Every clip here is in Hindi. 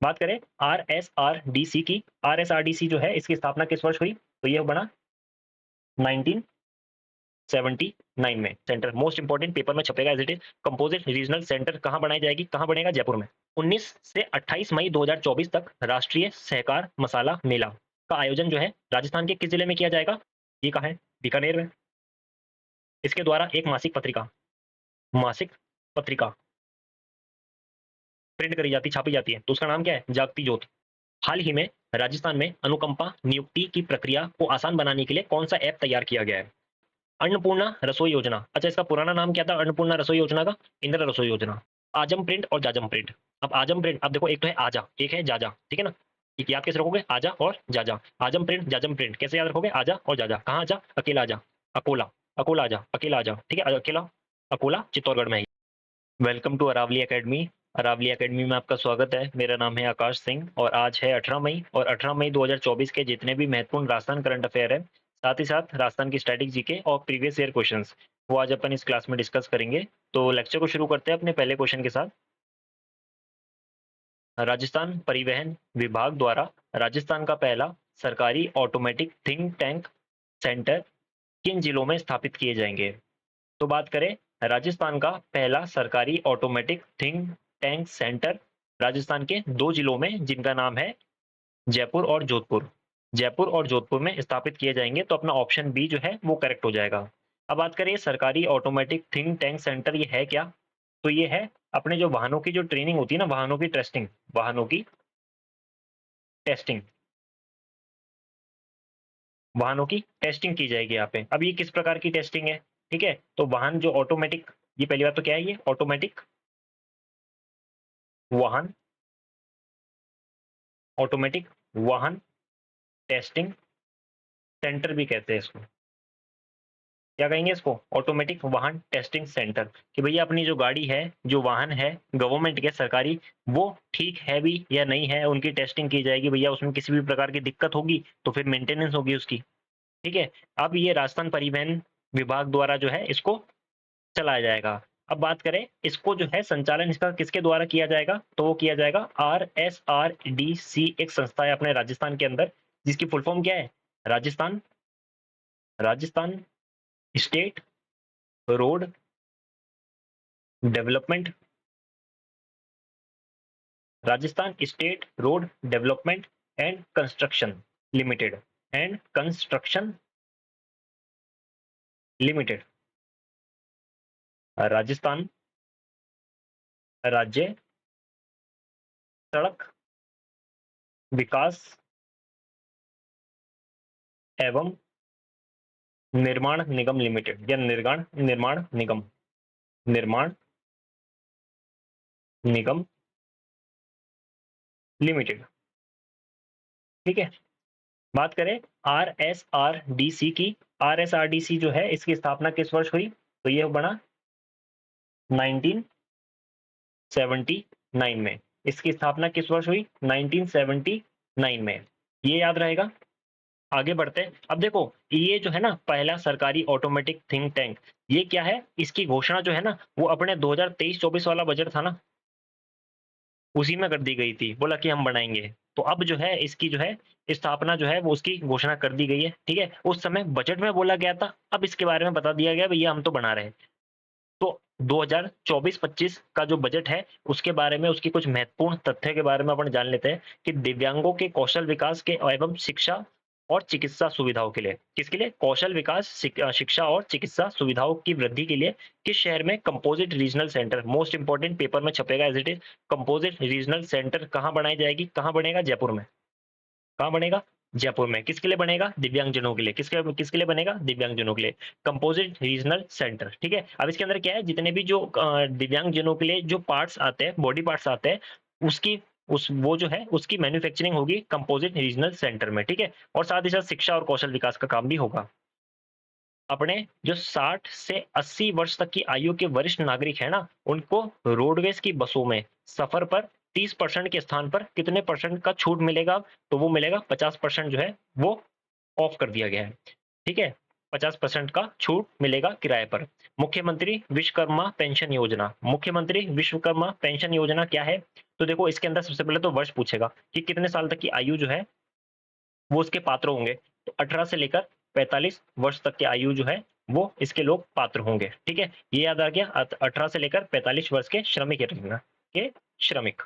बात करें आरएसआरडीसी की, आरएसआरडीसी जो है इसकी स्थापना किस वर्ष हुई? तो ये बना 1979 में। सेंटर मोस्ट इंपोर्टेंट पेपर में छपेगा as it is. Composite regional centre कहाँ बनाई जाएगी, कहाँ बनेगा? जयपुर में। 19 से 28 मई 2024 तक राष्ट्रीय सहकार मसाला मेला का आयोजन जो है राजस्थान के किस जिले में किया जाएगा? ये कहाँ है? बीकानेर में। इसके द्वारा एक मासिक पत्रिका प्रिंट करी जाती, छापी जाती है, तो उसका नाम क्या है? जागती ज्योति। हाल ही में राजस्थान में अनुकंपा नियुक्ति की प्रक्रिया को आसान बनाने के लिए कौन सा ऐप तैयार किया गया है? अन्नपूर्णा रसोई योजना। अच्छा, इसका पुराना नाम क्या था अन्नपूर्णा रसोई योजना का? इंदिरा रसोई योजना। आजम प्रिंट और जाजम प्रिंट। अब आजम प्रिंट, अब देखो एक तो है आजा, एक है जाजा, ठीक है ना? एक याद कैसे रखोगे? आजा और जाजा। आजम प्रिंट, जाजम प्रिंट कैसे याद रखोगे? आजा और जाजा। कहाँ आजा? अकेला आजा, अकोला, अकोला आजा, अकेला आजा, ठीक है? अकेला, अकोला चित्तौड़गढ़ में है। Welcome to Aravali academy. Aravali academy में आपका स्वागत है। मेरा नाम है आकाश सिंह और आज है 18 मई, और 18 मई 2024 के जितने भी महत्वपूर्ण राजस्थान करंट अफेयर है, साथ ही साथ राजस्थान की स्टैटिक जीके और प्रीवियस ईयर क्वेश्चंस, वो आज अपन इस क्लास में डिस्कस करेंगे। तो लेक्चर को शुरू करते हैं अपने पहले क्वेश्चन के साथ। राजस्थान परिवहन विभाग द्वारा राजस्थान का पहला सरकारी ऑटोमेटिक थिंक टैंक सेंटर किन जिलों में स्थापित किए जाएंगे? तो बात करें राजस्थान का पहला सरकारी automatic think tank centre Rajasthan के दो जिलों में, जिनका नाम है जयपुर और जोधपुर। जयपुर और जोधपुर में स्थापित किए जाएंगे, तो अपना ऑप्शन बी जो है वो करेक्ट हो जाएगा। अब बात करें सरकारी ऑटोमेटिक थिंक टैंक सेंटर ये है क्या? तो ये है अपने जो वाहनों की जो ट्रेनिंग होती है ना, टेस्टिंग वाहनों की टेस्टिंग की जाएगी यहाँ पे। अब ये किस प्रकार की टेस्टिंग है? ठीक है, तो वाहन जो ऑटोमेटिक, ये पहली बात तो क्या है, ये ऑटोमेटिक वाहन, ऑटोमेटिक वाहन टेस्टिंग सेंटर भी कहते हैं इसको। क्या कहेंगे इसको? ऑटोमेटिक वाहन टेस्टिंग सेंटर। कि भैया अपनी जो गाड़ी है, जो वाहन है गवर्नमेंट के सरकारी, वो ठीक है भी या नहीं है, उनकी टेस्टिंग की जाएगी। भैया उसमें किसी भी प्रकार की दिक्कत होगी तो फिर मेंटेनेंस होगी उसकी। ठीक है, अब ये राजस्थान परिवहन विभाग द्वारा जो है इसको चलाया जाएगा। अब बात करें इसको जो है संचालन इसका किसके द्वारा किया जाएगा? तो वो किया जाएगा RSRDC, एक संस्था है अपने राजस्थान के अंदर, जिसकी फुल फॉर्म क्या है? Rajasthan Rajasthan state road development, Rajasthan state road development and construction limited, and construction limited. Rajasthan राज्य सड़क विकास एवं निर्माण निगम लिमिटेड, या निर्माण निगम लिमिटेड। ठीक है, बात करें RSRDC की। RSRDC जो है इसकी स्थापना किस वर्ष हुई? तो ये बना 1979 में। इसकी स्थापना किस वर्ष हुई? 1979 में। ये याद रहेगा। आगे बढ़ते हैं। अब देखो ये जो है ना पहला सरकारी ऑटोमेटिक थिंक टैंक, ये क्या है? इसकी घोषणा जो है ना वो अपने 2023-24 वाला बजट था ना, उसी में कर दी गई थी। बोला कि हम बनाएंगे। तो अब जो है इसकी जो है स्थापना जो है वो उसकी घोषणा कर दी गई है। ठीक है, उस समय बजट में बोला गया था, अब इसके बारे में बता दिया गया भैया हम तो बना रहे हैं। तो 2024-25 का जो बजट है उसके बारे में, उसकी कुछ महत्वपूर्ण तथ्य के बारे में अपन जान लेते हैं कि दिव्यांगों के कौशल विकास के एवं शिक्षा और चिकित्सा सुविधाओं के लिए, किसके लिए? कौशल विकास, शिक्षा और चिकित्सा सुविधाओं की वृद्धि के लिए किस शहर में composite regional centre, most important paper में छपेगा as it is, composite regional centre कहाँ बनाई जाएगी, कहाँ बनेगा? जयपुर में। कहाँ बनेगा? जयपुर में। किसके लिए बनेगा? दिव्यांगजनों के लिए। किसके किसके लिए बनेगा? दिव्यांगजनों के लिए। Composite regional centre. ठीक है, अब इसके अंदर क्या है, जितने भी जो दिव्यांगजनों के लिए जो पार्ट्स आते हैं, बॉडी पार्ट्स आते हैं, उसकी उस वो जो है उसकी मैन्युफैक्चरिंग होगी कंपोजिट रीजनल सेंटर में। ठीक है, और साथ ही साथ शिक्षा और कौशल विकास का काम भी होगा। अपने जो 60 से 80 वर्ष तक की आयु के वरिष्ठ नागरिक है ना, उनको रोडवेज की बसों में सफर पर 30% के स्थान पर कितने परसेंट का छूट मिलेगा? तो वो मिलेगा 50% जो है वो ऑफ कर दिया गया है। ठीक है, 50% का छूट मिलेगा किराए पर। मुख्यमंत्री विश्वकर्मा पेंशन योजना, मुख्यमंत्री विश्वकर्मा पेंशन योजना क्या है? तो देखो इसके अंदर सबसे पहले तो वर्ष पूछेगा कि कितने साल तक की आयु जो है वो उसके पात्र होंगे। तो 18 से लेकर 45 वर्ष तक की आयु जो है वो इसके लोग पात्र होंगे। ठीक है, ये याद आ गया। 18 से लेकर 45 वर्ष के श्रमिक रहेंगे, के श्रमिक,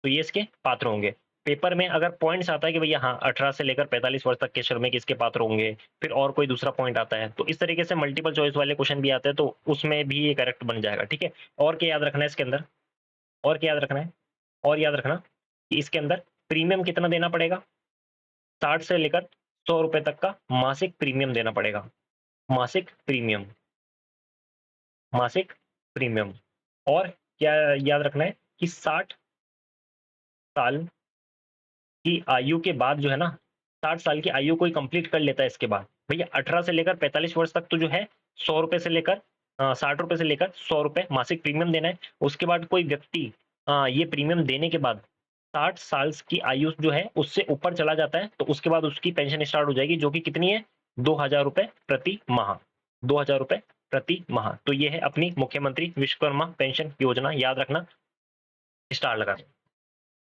तो ये इसके पात्र होंगे। पेपर में अगर पॉइंट्स आता है कि भैया हाँ 18 से लेकर 45 वर्ष तक के श्रमिक इसके पात्र होंगे, फिर और कोई दूसरा पॉइंट आता है, तो इस तरीके से मल्टीपल चॉइस वाले क्वेश्चन भी आते हैं, तो उसमें भी ये करेक्ट बन जाएगा। ठीक है, और क्या याद रखना है इसके अंदर, और क्या याद रखना है, और याद रखना कि इसके अंदर प्रीमियम कितना देना पड़ेगा, 60 से लेकर 100 रुपए तक का मासिक प्रीमियम देना पड़ेगा। मासिक प्रीमियम, मासिक प्रीमियम। और क्या याद रखना है कि 60 साल की आयु के बाद जो है ना, 60 साल की आयु कोई कंप्लीट कर लेता है इसके बाद, भैया 18 से लेकर 45 वर्ष तक तो जो है 100 रुपए से लेकर 60 रुपए से लेकर 100 रुपए मासिक प्रीमियम देना है। उसके बाद कोई व्यक्ति ये प्रीमियम देने के बाद 60 साल की आयु जो है उससे ऊपर चला जाता है, तो उसके बाद उसकी पेंशन स्टार्ट हो जाएगी, जो कि कितनी है, 2000 रुपए प्रति माह, 2000 रुपए प्रति माह। तो ये है अपनी मुख्यमंत्री विश्वकर्मा पेंशन योजना, याद रखना, स्टार लगा।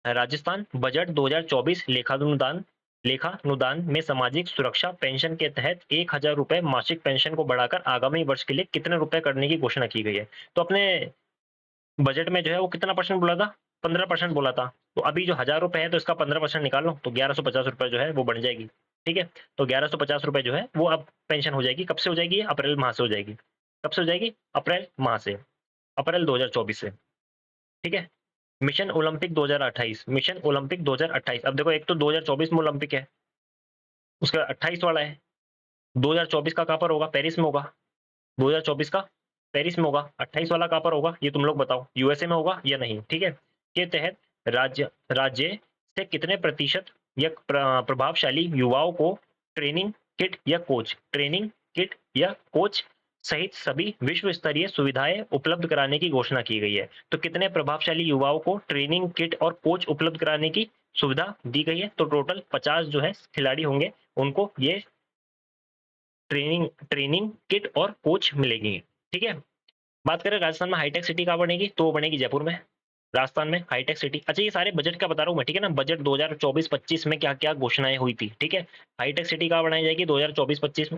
राजस्थान बजट 2024 लेखानुदान में सामाजिक सुरक्षा पेंशन के तहत 1000 रुपए मासिक पेंशन को बढ़ाकर आगामी वर्ष के लिए कितने रुपए करने की घोषणा की गई है। तो अपने बजट में जो है वो कितना परसेंट बोला था, 15% बोला था। तो अभी जो 1000 रुपए है तो इसका 15% निकाल लो, तो 1150 रुपए जो है वो बन जाएगी। ठीक है, तो 1150 रुपए जो है वो अब पेंशन हो जाएगी। कब से हो जाएगी, अप्रैल माह से हो जाएगी। कब से हो जाएगी, अप्रैल माह से, अप्रैल 2024 से। ठीक है, मिशन ओलंपिक 2028, मिशन ओलंपिक 2028। अब देखो एक तो 2024 में ओलंपिक है, उसका 28 वाला है, 2024 का कहां पर होगा, पेरिस में होगा। 2024 का पेरिस में होगा, 28 वाला कहां पर होगा ये तुम लोग बताओ, यूएसए में होगा या नहीं। ठीक है, के तहत राज्य राज्य से कितने प्रतिशत या प्रभावशाली युवाओं को ट्रेनिंग किट या कोच, ट्रेनिंग किट या कोच सहित सभी विश्व स्तरीय सुविधाएं उपलब्ध कराने की घोषणा की गई है। तो कितने प्रभावशाली युवाओं को ट्रेनिंग किट और कोच उपलब्ध कराने की सुविधा दी गई है, तो टोटल 50 जो है खिलाड़ी होंगे, उनको ये ट्रेनिंग ट्रेनिंग किट और कोच मिलेगी। ठीक है, बात करें राजस्थान में हाईटेक सिटी कहाँ बनेगी, तो वो बनेगी जयपुर में। राजस्थान में हाईटेक सिटी। अच्छा, ये सारे बजट का बता रहा हूँ मैं, ठीक है ना, बजट 2024-25 में क्या क्या घोषणाएं हुई थी। ठीक है, हाईटेक सिटी कहाँ बनाई जाएगी 2024-25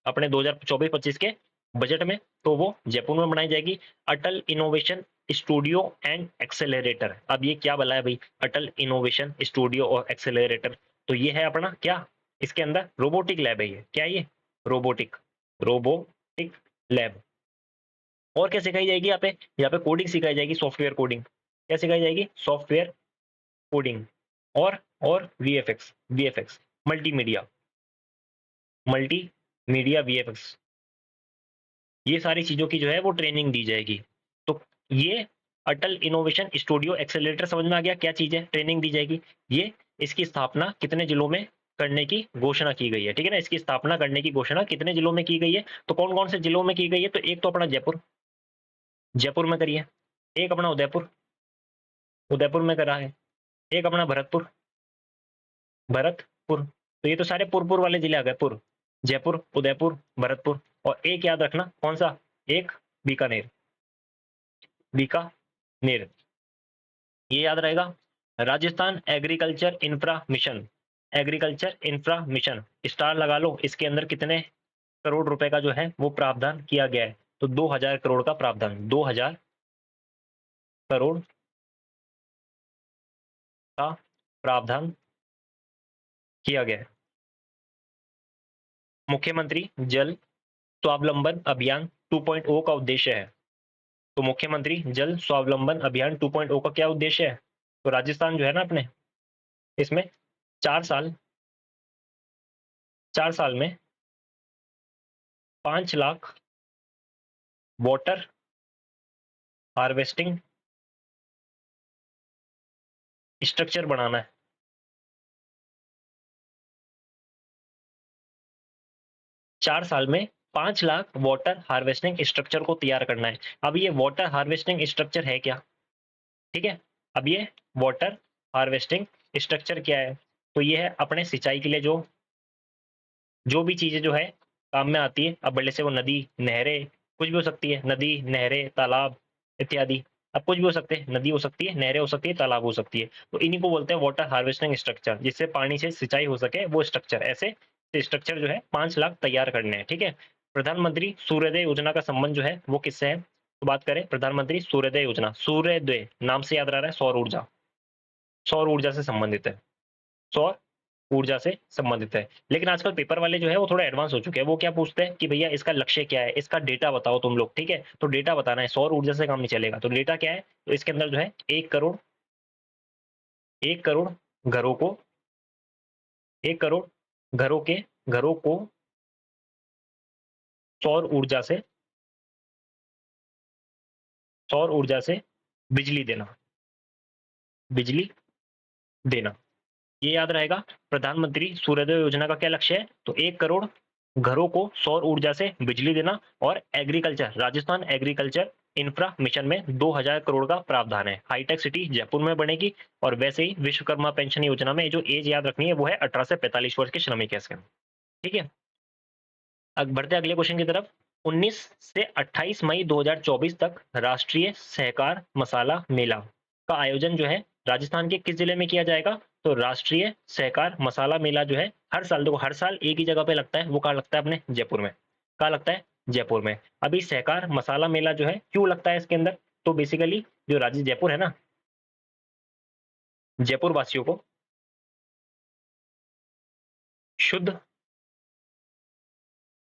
अपने 2024-25 के बजट में, तो वो जयपुर में बनाई जाएगी। अटल इनोवेशन स्टूडियो एंड एक्सेलरेटर, अब ये क्या बोला है भाई, अटल इनोवेशन स्टूडियो और एक्सेलरेटर, तो ये है अपना क्या, इसके अंदर रोबोटिक लैब है, ये क्या है, ये रोबोटिक, रोबोटिक लैब। और क्या सिखाई जाएगी यहाँ पे कोडिंग सिखाई जाएगी, सॉफ्टवेयर कोडिंग। क्या सिखाई जाएगी, सॉफ्टवेयर कोडिंग। और VFX, VFX multimedia, multimedia VFX, ये सारी चीजों की जो है वो ट्रेनिंग दी जाएगी। तो ये अटल इनोवेशन स्टूडियो एक्सेलरेटर समझ में आ गया क्या चीज है, ट्रेनिंग दी जाएगी। ये इसकी स्थापना कितने जिलों में करने की घोषणा की गई है, ठीक है ना, इसकी स्थापना करने की घोषणा कितने जिलों में की गई है, तो कौन कौन से जिलों में की गई है, तो एक तो अपना जयपुर, जयपुर में करी है। एक अपना उदयपुर, उदयपुर में करा है। एक अपना भरतपुर, भरतपुर, तो ये तो सारे पुरपुर वाले जिले आ गए, पुर, जयपुर, उदयपुर, भरतपुर। और एक याद रखना कौन सा, एक बीकानेर, बीकानेर, ये याद रहेगा। Rajasthan agriculture infra mission, agriculture infra mission, star लगा लो, इसके अंदर कितने करोड़ रुपए का जो है वो प्रावधान किया गया है, तो 2000 करोड़ का प्रावधान, 2000 करोड़ का प्रावधान किया गया है। मुख्यमंत्री जल स्वावलंबन अभियान 2.0 का उद्देश्य है, तो मुख्यमंत्री जल स्वावलंबन अभियान 2.0 का क्या उद्देश्य है, तो राजस्थान जो है ना अपने, इसमें 4 साल, 4 साल में 5 लाख वाटर हार्वेस्टिंग स्ट्रक्चर बनाना है। 4 साल में 5 लाख वाटर हार्वेस्टिंग स्ट्रक्चर को तैयार करना है। अब ये वाटर हार्वेस्टिंग स्ट्रक्चर है क्या, ठीक है, अब ये वाटर हार्वेस्टिंग स्ट्रक्चर क्या है, तो ये है अपने सिंचाई के लिए जो भी चीजें जो है काम में आती है, अब बड़े से वो नदी, नहरें, कुछ भी हो सकती है, नदी, नहरें, तालाब इत्यादि, अब कुछ भी हो सकते हैं, नदी हो सकती है, नहरें हो सकती है, तालाब हो सकती है, तो इन्हीं को बोलते हैं वाटर हार्वेस्टिंग स्ट्रक्चर, जिससे पानी से सिंचाई हो सके वो स्ट्रक्चर। ऐसे स्ट्रक्चर जो है 5 लाख तैयार करने हैं, ठीक है। प्रधानमंत्री सूर्योदय योजना का संबंध जो है वो किससे है? तो बात करें प्रधानमंत्री सूर्योदय योजना, सूर्योदय नाम से याद रह रहा है, सौर ऊर्जा, सौर ऊर्जा से संबंधित है, सौर ऊर्जा से संबंधित है। लेकिन आजकल पेपर वाले जो है वो थोड़ा एडवांस हो चुके हैं, वो क्या पूछते हैं कि भैया इसका लक्ष्य क्या है, इसका डेटा बताओ तुम लोग, ठीक है। तो डेटा बताना है, सौर ऊर्जा से काम नहीं चलेगा, तो डेटा क्या है? तो इसके अंदर जो है 1 करोड़ घरों को, 1 करोड़ घरों को सौर ऊर्जा से, सौर ऊर्जा से बिजली देना, बिजली देना, ये याद रहेगा। प्रधानमंत्री सूर्योदय योजना का क्या लक्ष्य है? तो 1 करोड़ घरों को सौर ऊर्जा से बिजली देना। और agriculture, Rajasthan agriculture infra mission में 2000 करोड़ का प्रावधान है। हाईटेक सिटी जयपुर में बनेगी। और वैसे ही विश्वकर्मा पेंशन योजना में जो एज याद रखनी है वो है 18 से 45 वर्ष के श्रमिक है इसके, ठीक है। अब बढ़ते अगले क्वेश्चन की तरफ। 19 से 28 मई 2024 तक राष्ट्रीय सहकार मसाला मेला का आयोजन जो है राजस्थान के किस जिले में किया जाएगा? तो राष्ट्रीय सहकार मसाला मेला जो है हर साल, देखो हर साल एक ही जगह पे लगता है, वो कहाँ लगता है? अपने जयपुर में। कहाँ लगता है? जयपुर में। अभी सहकार मसाला मेला जो है क्यों लगता है इसके अंदर? तो बेसिकली जो राज्य जयपुर है ना, जयपुर वासियों को शुद्ध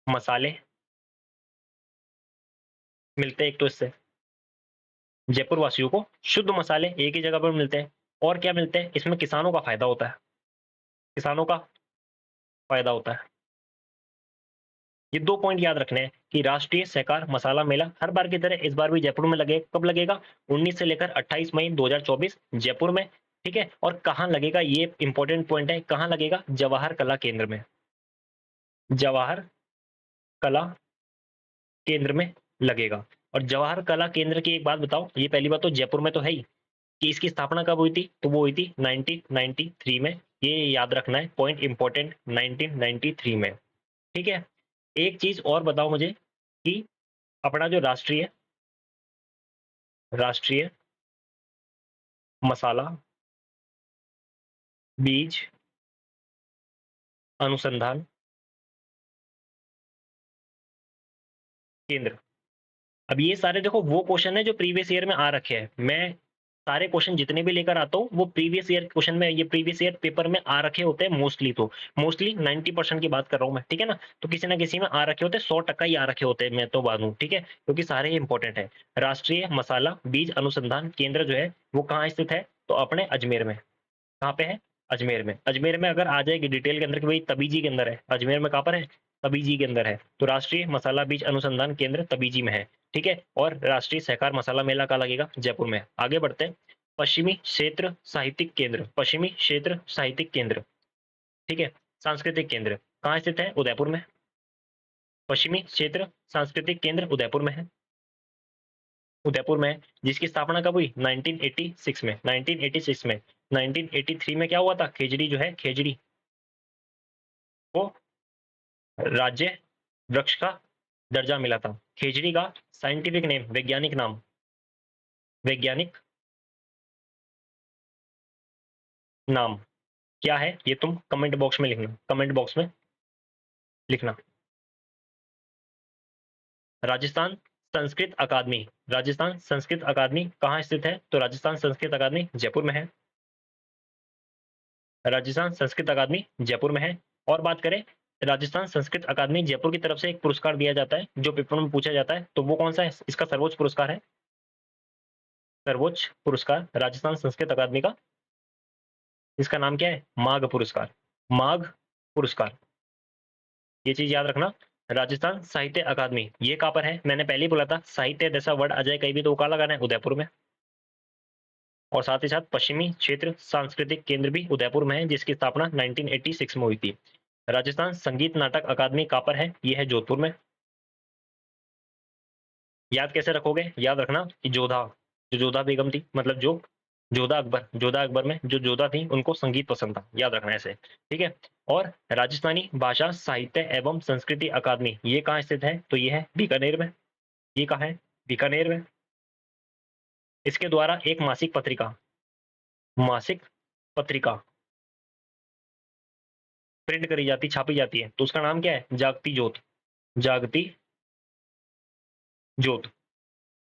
मसाले मिलते हैं, एक तो इससे जयपुर वासियों को शुद्ध मसाले एक ही जगह पर मिलते हैं। और क्या मिलते हैं इसमें? किसानों का फायदा होता है, किसानों का फायदा होता है। ये 2 पॉइंट याद रखने हैं कि राष्ट्रीय सहकार मसाला मेला हर बार की तरह इस बार भी जयपुर में लगेगा। कब लगेगा? 19 से लेकर 28 मई 2024 जयपुर में, ठीक है। और कहाँ लगेगा? ये इंपॉर्टेंट पॉइंट है, कहाँ लगेगा? जवाहर कला केंद्र में, जवाहर कला केंद्र में लगेगा। और जवाहर कला केंद्र की एक बात बताओ, ये पहली बात तो जयपुर में तो है ही, कि इसकी स्थापना कब हुई थी? तो वो हुई थी 1993 में। ये याद रखना है, पॉइंट इंपॉर्टेंट, 1993 में, ठीक है। एक चीज और बताओ मुझे कि अपना जो राष्ट्रीय राष्ट्रीय मसाला बीज अनुसंधान केंद्र, अब ये सारे देखो वो क्वेश्चन है जो प्रीवियस ईयर में आ रखे हैं। मैं सारे क्वेश्चन जितने भी लेकर आता हूँ वो प्रीवियस ईयर क्वेश्चन में, ये प्रीवियस ईयर पेपर में आ रखे होते हैं मोस्टली, तो मोस्टली 90% की बात कर रहा हूँ मैं, ठीक है ना। तो किसी ना किसी में आ रखे होते हैं, 100% ही आ रखे होते हैं, मैं तो मानूं, ठीक है, क्योंकि सारे ही इंपॉर्टेंट है। राष्ट्रीय मसाला बीज अनुसंधान केंद्र जो है वो कहाँ स्थित है? तो अपने अजमेर में। कहाँ पे है? अजमेर में। अजमेर में अगर आ जाएगी डिटेल के अंदर कि भाई तबीजी के अंदर है, अजमेर में कहाँ पर है? तबीजी के अंदर है, तो राष्ट्रीय मसाला बीज अनुसंधान केंद्र तबीजी में है, ठीक है। और राष्ट्रीय सहकार मसाला मेला कहाँ लगेगा? जयपुर में। आगे बढ़ते हैं। पश्चिमी क्षेत्र साहित्यिक केंद्र, पश्चिमी क्षेत्र साहित्यिक केंद्र, ठीक है, सांस्कृतिक केंद्र कहाँ स्थित है? उदयपुर में। पश्चिमी क्षेत्र सांस्कृतिक केंद्र उदयपुर में है, उदयपुर में है, जिसकी स्थापना कब हुई? 1986 में, 1986 में। 1983 में क्या हुआ था? खेजड़ी जो है, खेजड़ी को राज्य वृक्ष का दर्जा मिला था। खेजड़ी का साइंटिफिक नेम, वैज्ञानिक नाम, वैज्ञानिक नाम क्या है? ये तुम कमेंट बॉक्स में लिखना, कमेंट बॉक्स में लिखना। राजस्थान संस्कृत अकादमी, राजस्थान संस्कृत अकादमी कहाँ स्थित है? तो राजस्थान संस्कृत अकादमी जयपुर में है, राजस्थान संस्कृत अकादमी जयपुर में है। और बात करें, राजस्थान संस्कृत अकादमी जयपुर की तरफ से एक पुरस्कार दिया जाता है जो पेपर में पूछा जाता है, तो वो कौन सा है? इसका सर्वोच्च पुरस्कार है, सर्वोच्च पुरस्कार राजस्थान संस्कृत अकादमी का, इसका नाम क्या है? माघ पुरस्कार, माघ पुरस्कार, ये चीज याद रखना। राजस्थान साहित्य अकादमी ये कहाँ पर है? मैंने पहले ही बोला था, साहित्य जैसा वर्ड आ जाए कहीं भी तो कहाँ लगाना है? उदयपुर में। और साथ ही साथ पश्चिमी क्षेत्र सांस्कृतिक केंद्र भी उदयपुर में है, जिसकी स्थापना 1986 में हुई थी। राजस्थान संगीत नाटक अकादमी कहाँ पर है? ये है जोधपुर में। याद कैसे रखोगे? याद रखना कि जोधा, जो जोधा बेगम थी, मतलब जो जोधा अकबर, जोधा अकबर में जो जोधा थी उनको संगीत पसंद था, याद रखना ऐसे, ठीक है। और राजस्थानी भाषा साहित्य एवं संस्कृति अकादमी ये कहाँ स्थित है? तो ये है बीकानेर में। ये कहाँ है? बीकानेर में। इसके द्वारा एक मासिक पत्रिका प्रिंट करी जाती, छापी जाती है, तो उसका नाम क्या है? जागती ज्योत। जागती ज्योत,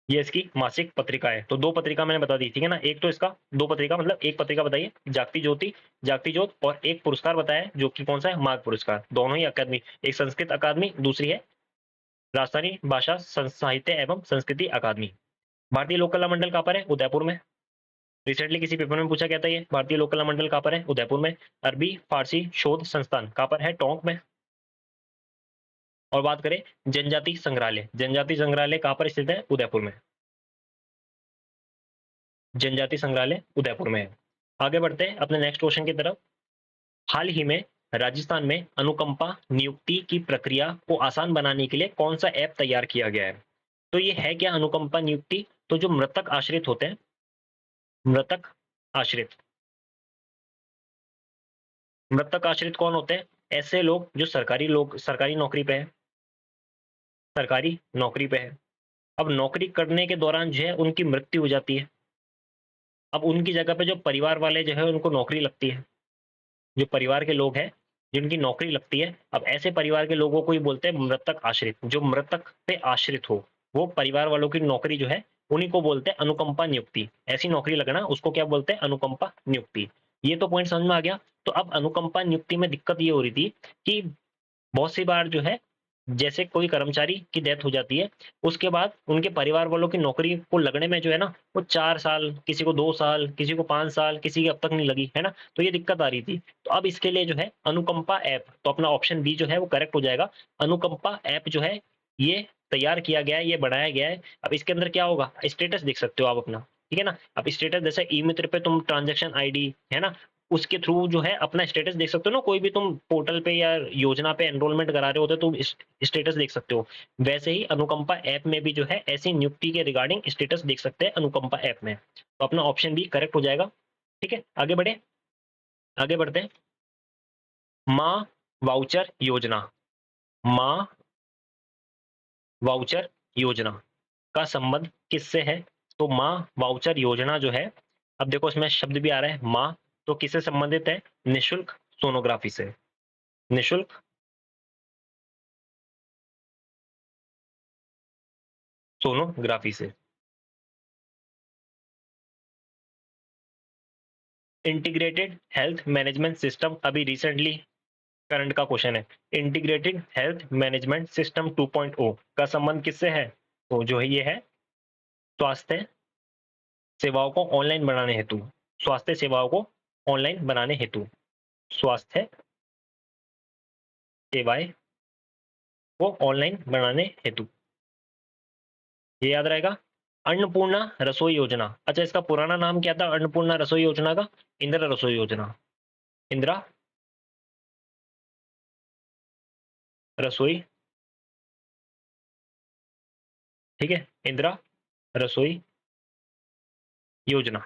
ये इसकी मासिक पत्रिका है। तो 2 पत्रिका मैंने बता दी, ठीक है ना? एक तो इसका 2 पत्रिका मतलब एक पत्रिका बताइए जागती ज्योति, जागती ज्योत, और एक पुरस्कार बताया है जो कि कौन सा है? माघ पुरस्कार। दोनों ही अकादमी, एक संस्कृत अकादमी, दूसरी है राजस्थानी भाषा साहित्य एवं संस्कृति अकादमी। भारतीय लोक कला मंडल कहाँ पर है? उदयपुर में। रिसेंटली किसी पेपर में पूछा गया था ये, भारतीय लोक कला मंडल कहाँ पर है? उदयपुर में। अरबी फारसी शोध संस्थान कहाँ पर है? टोंक में। और बात करें जनजाति संग्रहालय कहाँ पर स्थित है? उदयपुर में। जनजाति संग्रहालय उदयपुर में है। आगे बढ़ते हैं अपने नेक्स्ट क्वेश्चन की तरफ। हाल ही में राजस्थान में अनुकंपा नियुक्ति की प्रक्रिया को आसान बनाने के लिए कौन सा ऐप तैयार किया गया है? तो ये है क्या अनुकंपा नियुक्ति? तो जो मृतक आश्रित होते हैं, मृतक आश्रित, मृतक आश्रित कौन होते हैं? ऐसे लोग जो सरकारी नौकरी पे है, सरकारी नौकरी पे है। अब नौकरी करने के दौरान जो है उनकी मृत्यु हो जाती है। अब उनकी जगह पे जो परिवार वाले जो है उनको नौकरी लगती है, जो परिवार के लोग हैं जिनकी नौकरी लगती है, अब ऐसे परिवार के लोगों को ही बोलते हैं मृतक आश्रित। जो मृतक पे आश्रित हो, वो परिवार वालों की नौकरी जो है उन्हीं को बोलते हैं अनुकंपा नियुक्ति। ऐसी नौकरी लगना उसको क्या बोलते हैं? अनुकंपा नियुक्ति। ये तो पॉइंट समझ में आ गया। तो अब अनुकंपा नियुक्ति में दिक्कत ये हो रही थी कि बहुत सी बार जो है जैसे कोई कर्मचारी की डेथ हो जाती है, उसके बाद उनके परिवार वालों की नौकरी को लगने में जो है ना वो 4 साल, किसी को 2 साल, किसी को 5 साल, किसी की अब तक नहीं लगी, है ना? तो ये दिक्कत आ रही थी। तो अब इसके लिए जो है अनुकंपा ऐप, तो अपना ऑप्शन बी जो है वो करेक्ट हो जाएगा। अनुकंपा ऐप जो है ये तैयार किया गया है, ये बनाया गया है। अब इसके अंदर क्या होगा? स्टेटस देख सकते हो आप अपना, ठीक है ना? अब स्टेटस जैसे ई मित्र पे तुम ट्रांजैक्शन आईडी है ना, उसके थ्रू जो है अपना स्टेटस देख सकते हो ना। कोई भी तुम पोर्टल पे या योजना पे एनरोलमेंट करा रहे होते हो तो स्टेटस देख सकते हो। वैसे ही अनुकंपा ऐप में भी जो है ऐसी नियुक्ति के रिगार्डिंग स्टेटस देख सकते हैं अनुकंपा ऐप में। तो अपना ऑप्शन बी करेक्ट हो जाएगा। ठीक है, आगे बढ़े, आगे बढ़ते हैं। माँ वाउचर योजना, माँ वाउचर योजना का संबंध किससे है? तो माँ वाउचर योजना जो है, अब देखो इसमें शब्द भी आ रहा है माँ, तो किससे संबंधित है? निशुल्क सोनोग्राफी से। निशुल्क सोनोग्राफी से। इंटीग्रेटेड हेल्थ मैनेजमेंट सिस्टम, अभी रिसेंटली करंट का क्वेश्चन है। इंटीग्रेटेड हेल्थ मैनेजमेंट सिस्टम 2.0 का संबंध किससे है? तो जो है ये है स्वास्थ्य सेवाओं को ऑनलाइन बनाने हेतु, स्वास्थ्य सेवाओं को ऑनलाइन बनाने हेतु, स्वास्थ्य सेवाएं को ऑनलाइन बनाने हेतु, ये याद रहेगा। अन्नपूर्णा रसोई योजना, अच्छा इसका पुराना नाम क्या था अन्नपूर्णा रसोई योजना का? इंदिरा रसोई योजना, इंदिरा रसोई, ठीक है, इंदिरा रसोई योजना।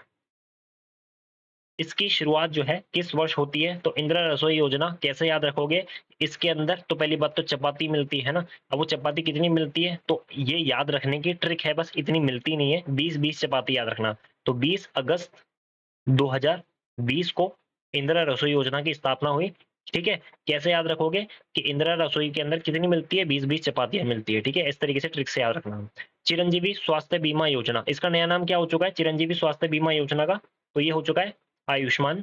इसकी शुरुआत जो है किस वर्ष होती है? तो इंदिरा रसोई योजना कैसे याद रखोगे? इसके अंदर तो पहली बात तो चपाती मिलती है ना। अब वो चपाती कितनी मिलती है? तो ये याद रखने की ट्रिक है, बस इतनी मिलती नहीं है, 20-20 चपाती याद रखना। तो 20 अगस्त 2020 को इंदिरा रसोई योजना की स्थापना हुई। ठीक है, कैसे याद रखोगे कि इंदिरा रसोई के अंदर कितनी मिलती है? 20-20 चपातियां मिलती है। ठीक है, इस तरीके से ट्रिक से याद रखना। चिरंजीवी स्वास्थ्य बीमा योजना, इसका नया नाम क्या हो चुका है चिरंजीवी स्वास्थ्य बीमा योजना का? तो ये हो चुका है आयुष्मान।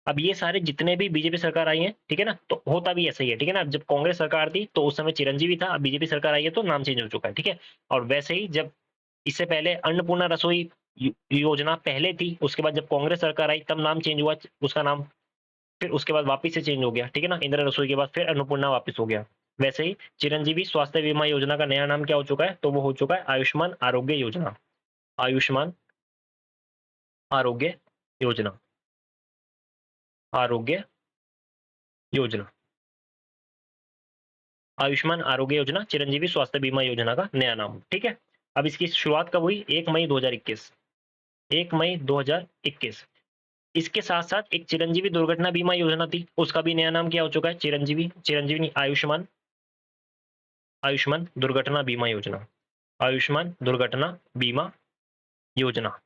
अब ये सारे जितने भी बीजेपी सरकार आई है, ठीक है ना, तो होता भी ऐसा ही है, ठीक है ना। जब कांग्रेस सरकार थी तो उस समय चिरंजीवी था, अब बीजेपी सरकार आई है तो नाम चेंज हो चुका है, ठीक है। और वैसे ही जब इससे पहले अन्नपूर्णा रसोई योजना पहले थी, उसके बाद जब कांग्रेस सरकार आई तब नाम चेंज हुआ उसका नाम, फिर उसके बाद वापिस से चेंज हो गया, ठीक है ना। इंदिरा रसोई के बाद फिर अन्नपूर्णा वापिस हो गया। वैसे ही चिरंजीवी स्वास्थ्य बीमा योजना का नया नाम क्या हो चुका है? तो वो हो चुका है आयुष्मान आरोग्य योजना, आयुष्मान आरोग्य योजना, आरोग्य योजना, आयुष्मान आरोग्य योजना चिरंजीवी स्वास्थ्य बीमा योजना का नया नाम, ठीक है। अब इसकी शुरुआत कब हुई? 1 मई 2021, 1 मई 2021। इसके साथ साथ एक चिरंजीवी दुर्घटना बीमा योजना थी, उसका भी नया नाम क्या हो चुका है? चिरंजीवी, चिरंजीवी नहीं, आयुष्मान, आयुष्मान दुर्घटना बीमा योजना, आयुष्मान दुर्घटना बीमा योजना,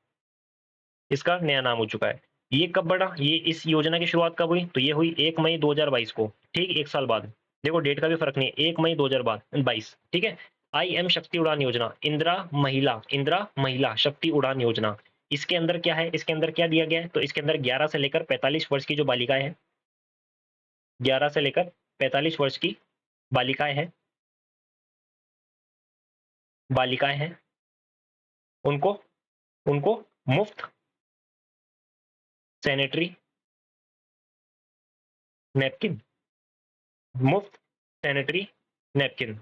इसका नया नाम हो चुका है। ये कब बना, ये इस योजना की शुरुआत कब हुई, तो ये हुई 1 मई 2022 को, ठीक, 1 साल बाद। देखो डेट का भी फर्क नहीं है, 1 मई 2022, ठीक है। IM शक्ति उड़ान योजना, इंदिरा महिला शक्ति उड़ान योजना, इसके अंदर क्या है, इसके अंदर क्या दिया गया है, तो इसके अंदर 11 से लेकर 45 वर्ष की जो बालिकाएं हैं, 11 से लेकर 45 वर्ष की बालिकाएं हैं, बालिकाएं हैं, उनको उनको मुफ्त सैनिटरी नैपकिन, मुफ्त सैनिटरी नैपकिन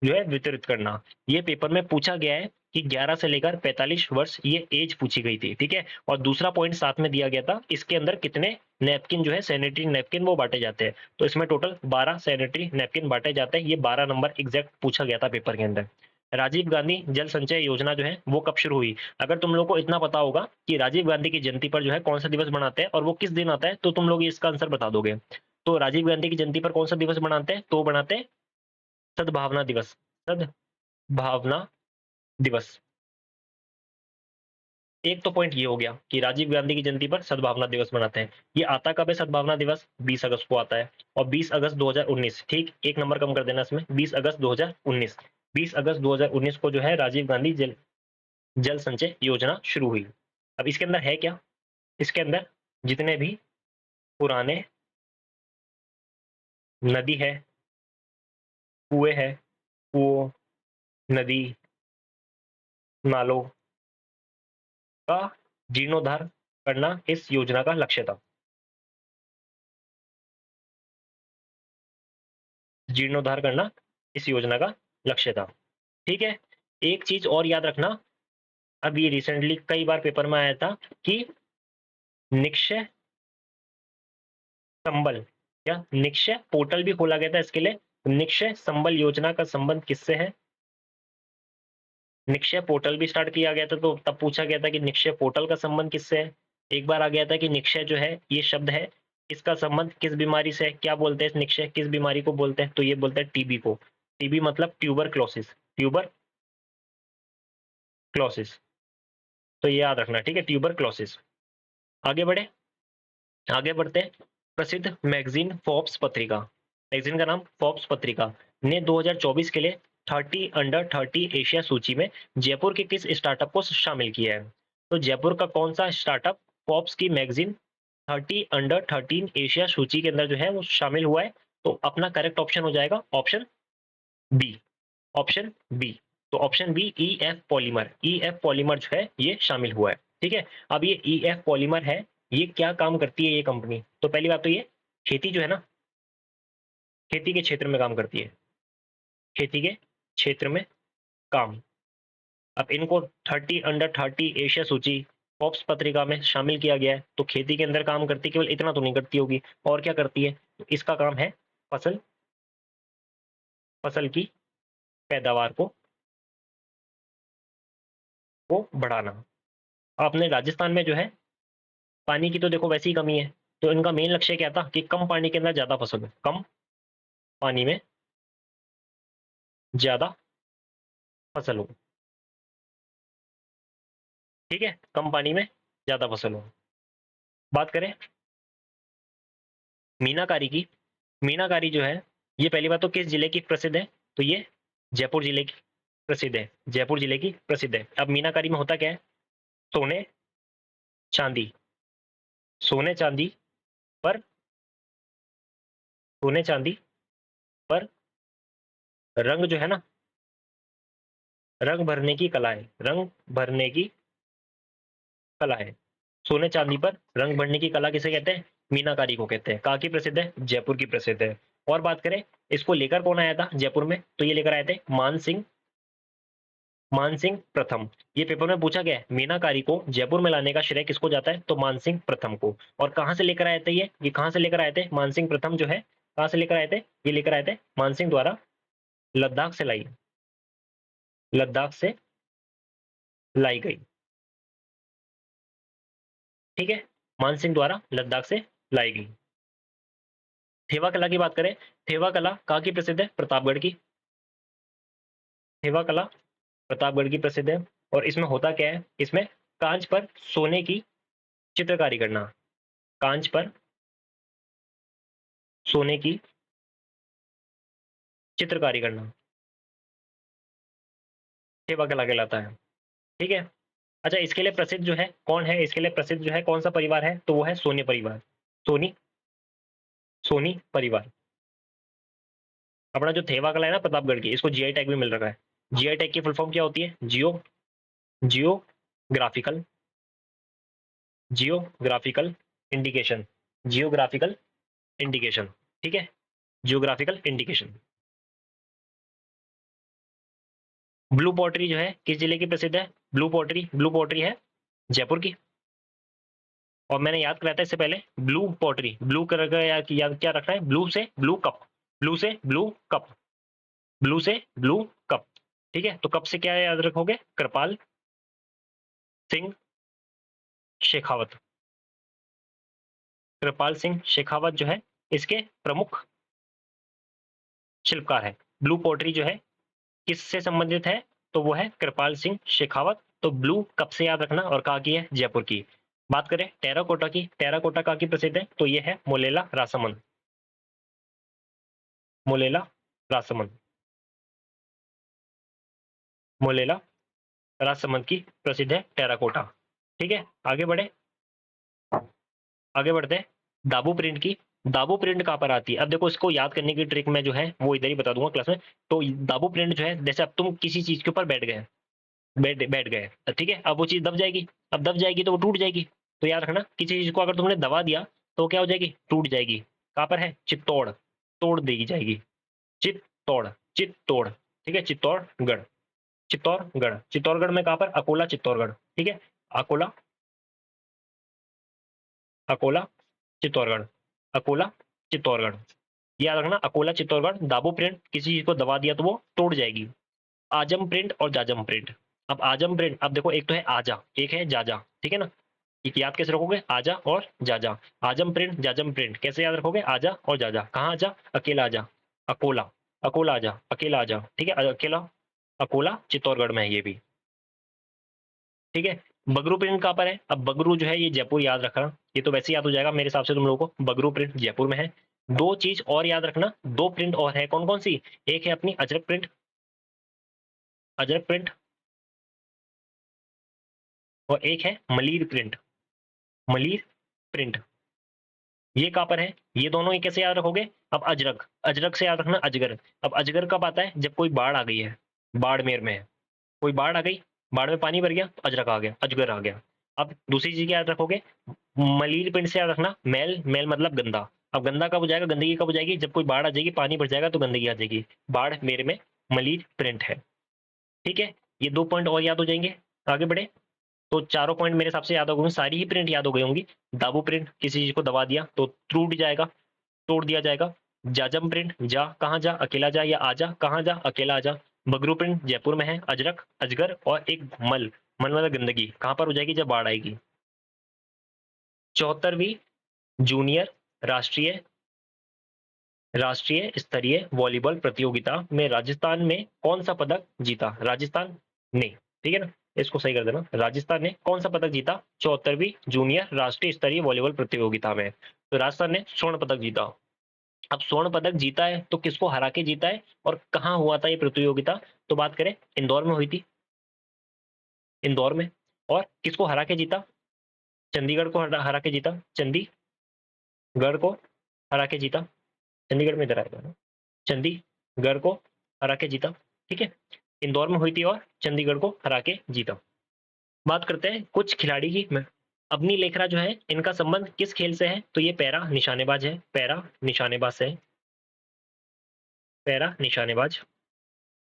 जो है वितरित करना। ये पेपर में पूछा गया है कि 11 से लेकर 45 वर्ष ये एज पूछी गई थी, ठीक है। और दूसरा पॉइंट साथ में दिया गया था, इसके अंदर कितने नैपकिन जो है सैनिटरी नैपकिन वो बांटे जाते हैं, तो इसमें टोटल 12 सैनिटरी नैपकिन बांटे जाते हैं। ये 12 नंबर एग्जैक्ट पूछा गया था पेपर के अंदर। राजीव गांधी जल संचय योजना जो है वो कब शुरू हुई, अगर तुम लोग को इतना पता होगा कि राजीव गांधी की जयंती पर जो है कौन सा दिवस मनाते हैं और वो किस दिन आता है, तो तुम लोग इसका आंसर बता दोगे। तो राजीव गांधी की जयंती पर कौन सा दिवस मनाते हैं, तो बनाते हैं सद्भावना दिवस, सद्भावना दिवस। एक तो पॉइंट ये हो गया कि राजीव गांधी की जयंती पर सद्भावना दिवस मनाते हैं। ये आता कब है सद्भावना दिवस, 20 अगस्त को आता है, और 20 अगस्त 2019, ठीक, एक नंबर कम कर देना इसमें, 20 अगस्त 2019, 20 अगस्त 2019 को जो है राजीव गांधी जल संचय योजना शुरू हुई। अब इसके अंदर है क्या, इसके अंदर जितने भी पुराने नदी है, कुएं है, कुओं, नदी, नालों का जीर्णोद्धार करना इस योजना का लक्ष्य था, जीर्णोद्धार करना इस योजना का लक्ष्य था, ठीक है। एक चीज और याद रखना, अब ये रिसेंटली कई बार पेपर में आया था कि निक्षय संबल, क्या निक्षय पोर्टल भी खोला गया था इसके लिए, निक्षय संबल योजना का संबंध किससे है, निक्षय पोर्टल भी स्टार्ट किया गया था, तो तब पूछा गया था कि निक्षय पोर्टल का संबंध किससे है। एक बार आ गया था कि निक्षय जो है ये शब्द है, इसका संबंध किस बीमारी से है, क्या बोलते हैं इस निक्षय किस बीमारी को बोलते हैं, तो ये बोलते हैं टीबी को, टीबी मतलब ट्यूबर क्लोसिस, ट्यूबर क्लोसिस, तो ये याद रखना, ठीक है, ट्यूबर क्लोसिस। आगे बढ़े, आगे बढ़ते हैं। प्रसिद्ध मैगजीन फोर्ब्स पत्रिका, मैगजीन का नाम फोर्ब्स पत्रिका ने 2024 के लिए 30 अंडर 30 एशिया सूची में जयपुर के किस स्टार्टअप को शामिल किया है, तो जयपुर का कौन सा स्टार्टअप फोर्ब्स की मैगजीन 30 अंडर 13 एशिया सूची के अंदर जो है वो शामिल हुआ है, तो अपना करेक्ट ऑप्शन हो जाएगा ऑप्शन बी, ऑप्शन बी। तो option B E F polymer, E F polymer जो है ये शामिल हुआ है, ठीक है। अब ये ई एफ पॉलीमर है, ये क्या काम करती है ये कंपनी, तो पहली बात तो ये खेती जो है ना, खेती के क्षेत्र में काम करती है, खेती के क्षेत्र में काम। अब इनको 30 अंडर 30 एशिया सूची फोर्ब्स पत्रिका में शामिल किया गया है, तो खेती के अंदर काम करती, केवल इतना तो नहीं करती होगी, और क्या करती है, तो इसका काम है फसल, फसल की पैदावार को बढ़ाना। आपने राजस्थान में जो है पानी की तो देखो वैसे ही कमी है, तो इनका मेन लक्ष्य क्या था कि कम पानी के अंदर ज्यादा फसल हो, कम पानी में ज्यादा फसल हो, ठीक है, कम पानी में ज्यादा फसल हो। बात करें मीनाकारी की, मीनाकारी जो है ये पहली बात तो किस जिले की प्रसिद्ध है, तो ये जयपुर जिले की प्रसिद्ध है, जयपुर जिले की प्रसिद्ध है। अब मीनाकारी में होता क्या है, सोने चांदी, सोने चांदी पर, सोने चांदी पर रंग जो है ना, रंग भरने की कला है, रंग भरने की कला है, सोने चांदी पर रंग भरने की कला किसे कहते हैं, मीनाकारी को कहते हैं। कहाँ की प्रसिद्ध है, जयपुर की प्रसिद्ध है। और बात करें इसको लेकर कौन आया था जयपुर में, तो ये लेकर आए थे मान सिंह प्रथम। ये पेपर में पूछा गया है मीनाकारी को जयपुर में लाने का श्रेय किसको जाता है, तो मान सिंह प्रथम को। और कहां से लेकर आए थे ये कहां से लेकर आए थे, मान सिंह प्रथम जो है कहां से लेकर आए थे, ये लेकर आए थे मान सिंह द्वारा लद्दाख से लाई, लद्दाख से लाई गई, ठीक है, मान सिंह द्वारा लद्दाख से लाई गई। थेवा कला की बात करें, थेवा कला कहाँ की प्रसिद्ध है, प्रतापगढ़ की, थेवा कला प्रतापगढ़ की प्रसिद्ध है। और इसमें होता क्या है, इसमें कांच पर सोने की चित्रकारी करना, कांच पर सोने की चित्रकारी करना सेवा कहलाता है। ठीक है। अच्छा, इसके लिए प्रसिद्ध जो है कौन है, इसके लिए प्रसिद्ध जो है कौन सा परिवार है, तो वो है सोनी परिवार। सोनी सोनी परिवार। अपना जो थेवा कला है ना प्रतापगढ़ की, इसको जीआई टैग भी मिल रखा है। जीआई टैग की फुल फॉर्म क्या होती है, geographical geographical indication, geographical indication. ठीक है, जियोग्राफिकल इंडिकेशन। ब्लू पॉटरी जो है किस जिले की प्रसिद्ध है, ब्लू पॉटरी है जयपुर की। और मैंने याद कराया था इससे पहले, ब्लू पॉटरी, ब्लू कलर का याद क्या रखना है, ब्लू से ब्लू कप, ब्लू से ब्लू कप, ब्लू से ब्लू कप। ठीक है, तो कप से क्या याद रखोगे, कृपाल सिंह शेखावत। कृपाल सिंह शेखावत जो है इसके प्रमुख शिल्पकार है। ब्लू पोट्री जो है किससे संबंधित है, तो वो है कृपाल सिंह शेखावत। तो ब्लू कब से याद रखना, और कहाँ की है, जयपुर की। बात करें टेराकोटा की, टेराकोटा कहाँ की प्रसिद्ध है, तो ये है मोलेला रासमन, मोलेला रासमन, मोलेला राजसमंद की प्रसिद्ध है टेराकोटा। ठीक है, आगे बढ़े, आगे बढ़ते हैं। दाबू प्रिंट की, दाबू प्रिंट कहाँ पर आती है, अब देखो इसको याद करने की ट्रिक मैं जो है वो इधर ही बता दूंगा क्लास में। तो दाबू प्रिंट जो है, जैसे अब तुम किसी चीज के ऊपर बैठ गए, बैठ गए, ठीक है, अब वो चीज दब जाएगी, अब दब जाएगी तो वो टूट जाएगी। तो याद रखना, किसी चीज को अगर तुमने दबा दिया तो क्या हो जाएगी, टूट जाएगी। कहाँ पर है, चित्तौड़, तोड़ दी जाएगी, चित्तौड़, चित्तौड़। ठीक है, चित्तौड़गढ़, चित्तौड़गढ़, चित्तौड़गढ़ में कहाँ पर, अकोला चित्तौड़गढ़। ठीक है, अकोला, अकोला चित्तौड़गढ़, अकोला चित्तौड़गढ़। याद रखना, अकोला चित्तौड़गढ़। दाबू प्रिंट, किसी चीज को दबा दिया तो वो तोड़ जाएगी। आजम प्रिंट और जाजम प्रिंट। अब आजम प्रिंट, अब देखो एक तो है आजा, एक है जाजा, ठीक है ना। एक याद कैसे रखोगे, आजा और जाजा। आजम प्रिंट, जाजम प्रिंट कैसे याद रखोगे, आजा और जाजा। कहाँ आजा, अकेला आजा, अकोला, अकोला आजा, अकेला आजा। ठीक है, अकेला, अकोला चित्तौड़गढ़ में है ये भी। ठीक है, बगरू प्रिंट कहाँ पर है, अब बगरू जो है ये जयपुर, याद रखना, ये तो वैसे याद हो जाएगा मेरे हिसाब से तुम लोगों को, बगरू प्रिंट जयपुर में है। दो चीज और याद रखना, दो प्रिंट और है, कौन कौन सी, एक है अपनी अजरक प्रिंट, अजरक प्रिंट, और एक है मलीर प्रिंट, मलीर प्रिंट। ये कहाँ पर है, ये दोनों ही कैसे याद रखोगे, अब अजरक, अजरक से याद रखना अजगर। अब अजगर कब आता है, जब कोई बाढ़ आ गई है, बाड़मेर में है, कोई बाढ़ आ गई, बाढ़ में पानी भर गया तो अजरक आ गया, अजगर आ गया। अब दूसरी चीज क्या याद रखोगे, मलीर पिंड से याद रखना मैल, मैल मतलब गंदा। अब गंदा कब हो जाएगा, गंदगी कब हो जाएगी, जब कोई बाढ़ आ जाएगी, पानी भर जाएगा तो गंदगी आ जाएगी, बाढ़ मेरे में मलीर प्रिंट है। ठीक है, ये दो पॉइंट और याद हो जाएंगे। आगे बढ़े, तो चारों पॉइंट मेरे हिसाब से याद हो गए, सारी ही प्रिंट याद हो गई होंगी। दाबू प्रिंट, किसी चीज को दबा दिया तो टूट जाएगा, तोड़ दिया जाएगा। जाजम प्रिंट, जा कहाँ जा, अकेला जा, या आजा कहाँ जा, अकेला आजा। बगरू प्रिंट जयपुर में है, अजरक, अजगर, और एक मल, मल मतलब गंदगी, कहाँ पर हो जाएगी, जब बाढ़ आएगी। 74वीं जूनियर राष्ट्रीय राष्ट्रीय स्तरीय वॉलीबॉल प्रतियोगिता में राजस्थान में कौन सा पदक जीता, राजस्थान ने, ठीक है ना, इसको सही कर देना, राजस्थान ने कौन सा पदक जीता 74वीं जूनियर राष्ट्रीय स्तरीय वॉलीबॉल प्रतियोगिता में, तो राजस्थान ने स्वर्ण पदक जीता। अब स्वर्ण पदक जीता है तो किसको हरा के जीता है, और कहाँ हुआ था ये प्रतियोगिता, तो बात करें इंदौर में हुई थी, इंदौर में। और किसको हरा के जीता, चंडीगढ़ को हरा के जीता, चंडीगढ़ को हरा के जीता, चंडीगढ़ में इधर आएगा ना, चंडीगढ़ को हरा के जीता। ठीक है, इंदौर में हुई थी और चंडीगढ़ को हरा के जीता। बात करते हैं कुछ खिलाड़ी की। अवनी लेखरा जो है, इनका संबंध किस खेल से है, तो ये पैरा निशानेबाज है, पैरा निशानेबाज है, पैरा निशानेबाज।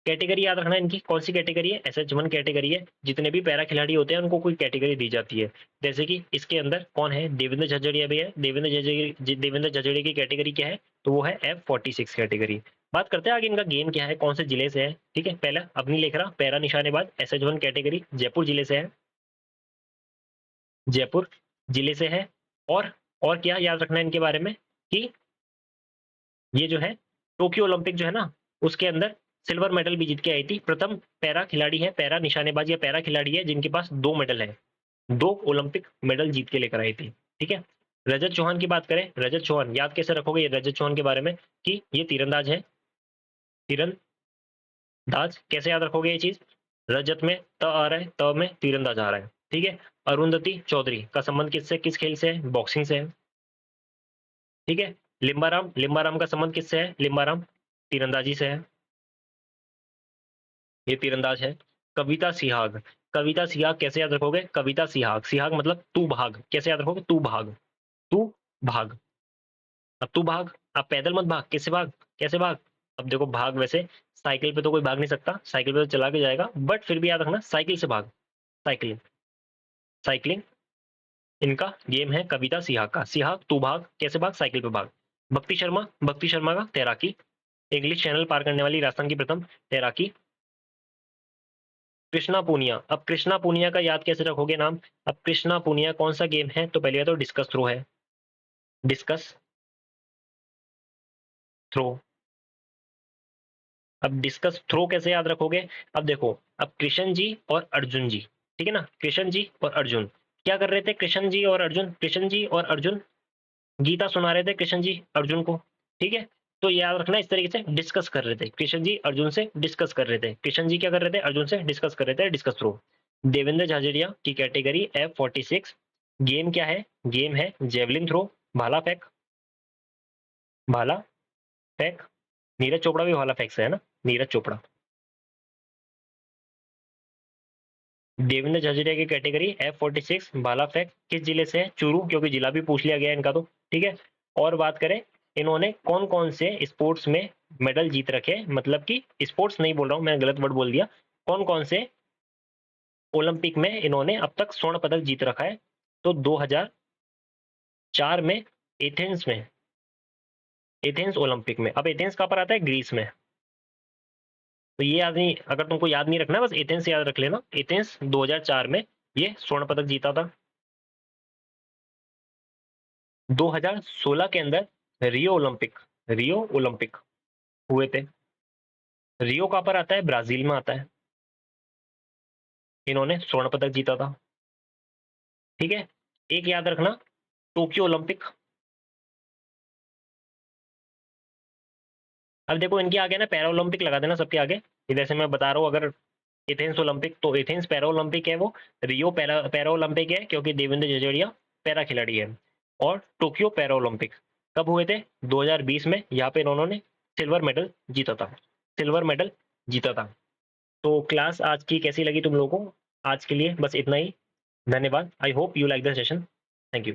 कैटेगरी याद रखना इनकी, कौन सी कैटेगरी है, SH1 कैटेगरी है। जितने भी पैरा खिलाड़ी होते हैं उनको कोई कैटेगरी दी जाती है। जैसे कि इसके अंदर कौन है, देवेंद्र झज्जड़िया भी है, देवेंद्र झज्जड़िया की कैटेगरी क्या है, तो वो है F46 कैटेगरी। बात करते हैं आगे इनका गेम क्या है, कौन से जिले से है। ठीक है, पहला अवनी लेखरा, पैरा निशानेबाज, SH1 कैटेगरी, जयपुर जिले से है, जयपुर जिले से है। और क्या याद रखना है इनके बारे में, कि ये जो है टोक्यो ओलंपिक जो है ना, उसके अंदर सिल्वर मेडल भी जीत के आई थी। प्रथम पैरा खिलाड़ी है, पैरा निशानेबाज या पैरा खिलाड़ी है जिनके पास 2 मेडल है, 2 ओलंपिक मेडल जीत के लेकर आई थी। ठीक है। रजत चौहान की बात करें, रजत चौहान याद कैसे रखोगे रजत चौहान के बारे में कि ये तीरंदाज है, तीरंदाज कैसे याद रखोगे ये चीज, रजत में त आ रहा है, त में तीरंदाज आ रहा है। ठीक है। अरुंधति चौधरी का संबंध किससे, किस खेल से है, बॉक्सिंग से है। ठीक है। लिम्बाराम, लिम्बाराम का संबंध किससे है, लिम्बाराम तीरंदाजी से है, ये तीरंदाज है। कविता सिहाग, कविता सिहाग कैसे याद रखोगे, कविता सिहाग, सिहाग मतलब तू भाग, कैसे याद रखोगे, तू भाग, तू भाग। अब तू भाग, अब पैदल मत भाग, किससे भाग, कैसे भाग। अब देखो भाग वैसे साइकिल पे तो कोई भाग नहीं सकता, साइकिल पे तो चला के जाएगा, बट फिर भी याद रखना साइकिल से भाग, साइकिलिंग, साइकिलिंग इनका गेम है। कविता सिहाग का, सिहाग तू भाग, कैसे भाग, साइकिल पे भाग। भक्ति शर्मा, भक्ति शर्मा का तैराकी, इंग्लिश चैनल पार करने वाली राजस्थान की प्रथम तैराकी। कृष्णा पूनिया, अब कृष्णा पूनिया का याद कैसे रखोगे नाम, अब कृष्णा पूनिया कौन सा गेम है, तो पहली बात तो डिस्कस थ्रो है, डिस्कस थ्रो। अब डिस्कस थ्रो कैसे याद रखोगे, अब देखो, अब कृष्ण जी और अर्जुन जी, ठीक है ना, कृष्ण जी और अर्जुन क्या कर रहे थे, कृष्ण जी और अर्जुन, कृष्ण जी और अर्जुन गीता सुना रहे थे कृष्ण जी अर्जुन को। ठीक है। तो याद रखना इस तरीके से डिस्कस कर रहे थे, कृष्ण जी अर्जुन से डिस्कस कर रहे थे, कृष्ण जी क्या कर रहे थे, अर्जुन से डिस्कस कर रहे थे, डिस्कस थ्रो। देवेंद्र झाझड़िया की कैटेगरी F46, गेम क्या है, गेम है जेवलिन थ्रो, भाला फेंक, भाला फेंक। नीरज चोपड़ा भी भाला फेंक से है ना, नीरज चोपड़ा। देवेंद्र झाझड़िया की कैटेगरी F46 भाला फेंक किस जिले से है, चूरू, क्योंकि जिला भी पूछ लिया गया इनका तो। ठीक है। और बात करें इन्होंने कौन कौन से स्पोर्ट्स में मेडल जीत रखे, मतलब कि स्पोर्ट्स नहीं बोल रहा हूं मैं, गलत वर्ड बोल दिया, कौन कौन से ओलंपिक में इन्होंने अब तक स्वर्ण पदक जीत रखा है। तो 2004 में एथेंस में, एथेंस ओलंपिक में, अब एथेंस कहां पर आता है, ग्रीस में। तो ये याद नहीं, अगर तुमको याद नहीं रखना बस एथेंस याद रख लेना, एथेंस 2004 में ये स्वर्ण पदक जीता था। 2016 के अंदर रियो ओलंपिक, रियो ओलंपिक हुए थे। रियो कहां पर आता है, ब्राजील में आता है, इन्होंने स्वर्ण पदक जीता था। ठीक है। एक याद रखना, टोक्यो ओलंपिक। अब देखो इनके आगे ना पैरा ओलंपिक लगा देना सबके आगे, जैसे मैं बता रहा हूँ, अगर एथेंस ओलंपिक तो एथेंस पैरा ओलंपिक है वो, रियो पैरा ओलंपिक है क्योंकि देवेंद्र जडेजा पैरा खिलाड़ी है, और टोक्यो पैरा ओलंपिक कब हुए थे, 2020 में, यहाँ पे इन्होंने सिल्वर मेडल जीता था, सिल्वर मेडल जीता था। तो क्लास आज की कैसी लगी तुम लोगों को, आज के लिए बस इतना ही। धन्यवाद। I hope you like the session. Thank you.